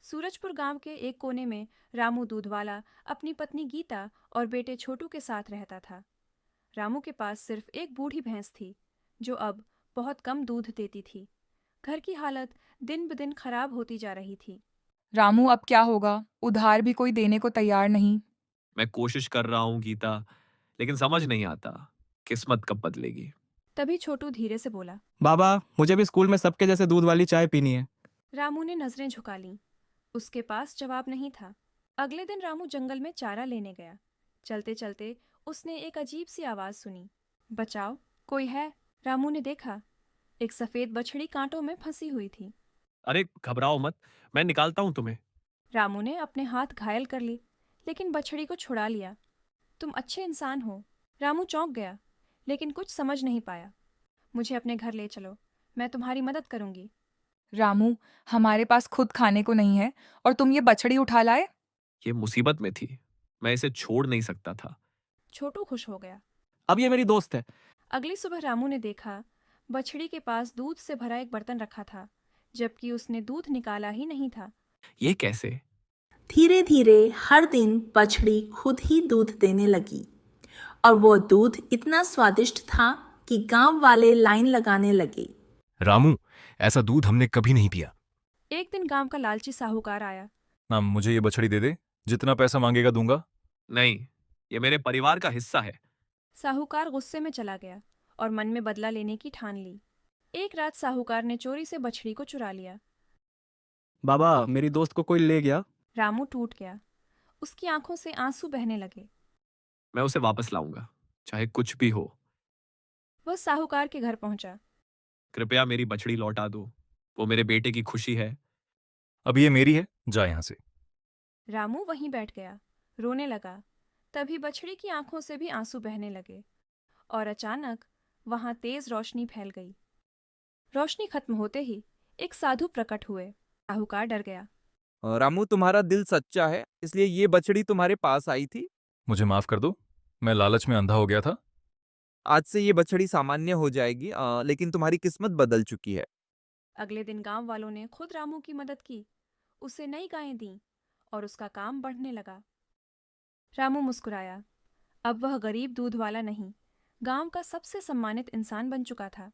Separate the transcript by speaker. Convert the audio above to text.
Speaker 1: सूरजपुर गांव के एक कोने में रामू दूधवाला अपनी पत्नी गीता और बेटे छोटू के साथ रहता था। रामू के पास सिर्फ एक बूढ़ी भैंस थी, जो अब बहुत कम दूध देती थी। घर की हालत दिन ब दिन खराब होती जा रही थी।
Speaker 2: रामू, अब क्या होगा? उधार भी कोई देने को तैयार नहीं।
Speaker 3: मैं कोशिश कर रहा हूँ गीता, लेकिन समझ नहीं आता किस्मत कब बदलेगी।
Speaker 1: तभी छोटू धीरे से बोला।
Speaker 4: बाबा, मुझे भी स्कूल में सबके जैसे दूध वाली चाय पीनी है।
Speaker 1: रामू ने नजरें झुका लीं। उसके पास जवाब नहीं था। अगले दिन रामू जंगल में चारा लेने गया। चलते चलते उसने एक अजीब सी आवाज सुनी। बचाओ, कोई है। रामू ने देखा, एक सफेद बछड़ी कांटों में फंसी हुई थी।
Speaker 3: अरे घबराओ मत, मैं निकालता हूँ तुम्हें।
Speaker 1: रामू ने अपने हाथ घायल कर ली, लेकिन बछड़ी को छुड़ा लिया। तुम अच्छे इंसान हो। रामू चौंक गया, लेकिन कुछ समझ नहीं पाया। मुझे अपने घर ले चलो, मैं तुम्हारी मदद करूंगी।
Speaker 2: रामू, हमारे पास खुद खाने को नहीं है और तुम ये बछड़ी उठा लाए?
Speaker 3: ये मुसीबत में थी, मैं इसे छोड़ नहीं सकता था।
Speaker 1: छोटू खुश हो गया।
Speaker 4: अब ये मेरी दोस्त है।
Speaker 1: अगली सुबह रामू ने देखा, बछड़ी के पास दूध से भरा एक बर्तन रखा था, जबकि उसने दूध निकाला ही नहीं था।
Speaker 3: ये कैसे?
Speaker 5: धीरे धीरे हर दिन बछड़ी खुद ही दूध देने लगी और वो दूध इतना स्वादिष्ट था कि गांव वाले लाइन लगाने लगे।
Speaker 6: रामू, ऐसा दूध हमने कभी नहीं पिया।
Speaker 1: एक दिन गांव का लालची साहूकार आया।
Speaker 6: ना, मुझे ये बछड़ी दे दे, जितना पैसा मांगेगा दूंगा।
Speaker 3: नहीं, ये मेरे परिवार का हिस्सा है।
Speaker 1: साहूकार गुस्से में चला गया और मन में बदला लेने की ठान ली। एक रात साहूकार ने चोरी से बछड़ी को चुरा लिया।
Speaker 4: बाबा, मेरी दोस्त को कोई ले गया।
Speaker 1: रामू टूट गया। उसकी आंखों से आंसू बहने लगे।
Speaker 3: मैं उसे वापस लाऊंगा, चाहे कुछ भी हो।
Speaker 1: वह साहूकार के घर पहुंचा।
Speaker 3: कृपया मेरी बछड़ी लौटा दो, वो मेरे बेटे की खुशी है।
Speaker 6: अब ये मेरी है, जा यहाँ से।
Speaker 1: रामू वहीं बैठ गया, रोने लगा। तभी बछड़ी की आंखों से भी आंसू बहने लगे और अचानक वहां तेज रोशनी फैल गई। रोशनी खत्म होते ही एक साधु प्रकट हुए। साहूकार डर गया।
Speaker 7: रामू, तुम्हारा दिल सच्चा है, इसलिए ये बछड़ी तुम्हारे पास आई थी।
Speaker 6: मुझे माफ कर दो, मैं लालच में अंधा हो गया था।
Speaker 7: आज से ये बछड़ी सामान्य हो जाएगी, लेकिन तुम्हारी किस्मत बदल चुकी है।
Speaker 1: अगले दिन गांव वालों ने खुद रामू की मदद की, उसे नई गायें दी और उसका काम बढ़ने लगा। रामू मुस्कुराया। अब वह गरीब दूध वाला नहीं, गांव का सबसे सम्मानित इंसान बन चुका था।